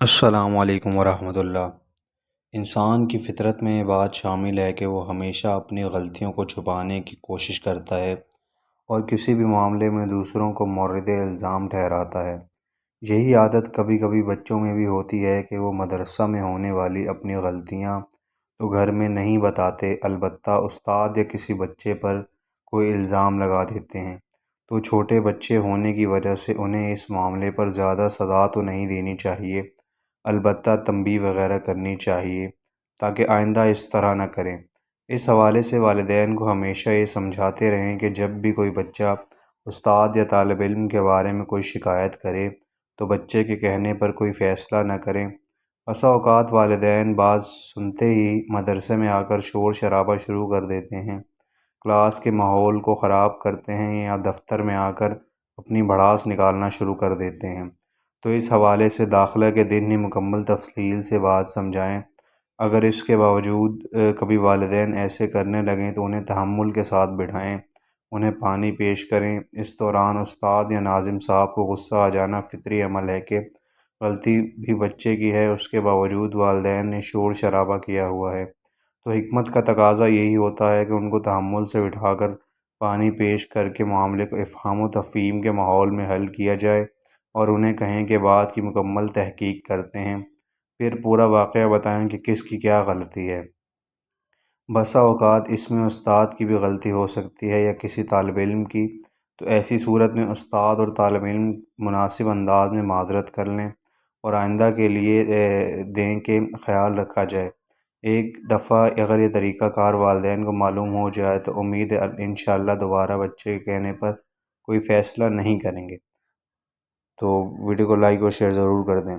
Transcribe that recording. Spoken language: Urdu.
السلام علیکم ورحمۃ اللہ۔ انسان کی فطرت میں یہ بات شامل ہے کہ وہ ہمیشہ اپنی غلطیوں کو چھپانے کی کوشش کرتا ہے اور کسی بھی معاملے میں دوسروں کو مورد الزام ٹھہراتا ہے۔ یہی عادت کبھی کبھی بچوں میں بھی ہوتی ہے کہ وہ مدرسہ میں ہونے والی اپنی غلطیاں تو گھر میں نہیں بتاتے، البتہ استاد یا کسی بچے پر کوئی الزام لگا دیتے ہیں۔ تو چھوٹے بچے ہونے کی وجہ سے انہیں اس معاملے پر زیادہ سزا تو نہیں دینی چاہیے، البتہ تنبیہ وغیرہ کرنی چاہیے تاکہ آئندہ اس طرح نہ کریں۔ اس حوالے سے والدین کو ہمیشہ یہ سمجھاتے رہیں کہ جب بھی کوئی بچہ استاد یا طالب علم کے بارے میں کوئی شکایت کرے تو بچے کے کہنے پر کوئی فیصلہ نہ کریں۔ بسا اوقات والدین بات سنتے ہی مدرسے میں آ کر شور شرابہ شروع کر دیتے ہیں، کلاس کے ماحول کو خراب کرتے ہیں یا دفتر میں آ کر اپنی بھڑاس نکالنا شروع کر دیتے ہیں۔ تو اس حوالے سے داخلہ کے دن ہی مکمل تفصیل سے بات سمجھائیں۔ اگر اس کے باوجود کبھی والدین ایسے کرنے لگیں تو انہیں تحمل کے ساتھ بٹھائیں، انہیں پانی پیش کریں۔ اس دوران استاد یا ناظم صاحب کو غصہ آ جانا فطری عمل ہے کہ غلطی بھی بچے کی ہے، اس کے باوجود والدین نے شور شرابہ کیا ہوا ہے، تو حکمت کا تقاضا یہی ہوتا ہے کہ ان کو تحمل سے بٹھا کر پانی پیش کر کے معاملے کو افہام و تفہیم کے ماحول میں حل کیا جائے اور انہیں کہیں کہ بات کی مکمل تحقیق کرتے ہیں، پھر پورا واقعہ بتائیں کہ کس کی کیا غلطی ہے۔ بسا اوقات اس میں استاد کی بھی غلطی ہو سکتی ہے یا کسی طالب علم کی، تو ایسی صورت میں استاد اور طالب علم مناسب انداز میں معذرت کر لیں اور آئندہ کے لیے دیں کہ خیال رکھا جائے۔ ایک دفعہ اگر یہ طریقہ کار والدین کو معلوم ہو جائے تو امید ہے انشاءاللہ دوبارہ بچے کے کہنے پر کوئی فیصلہ نہیں کریں گے۔ تو ویڈیو کو لائک اور شیئر ضرور کر دیں۔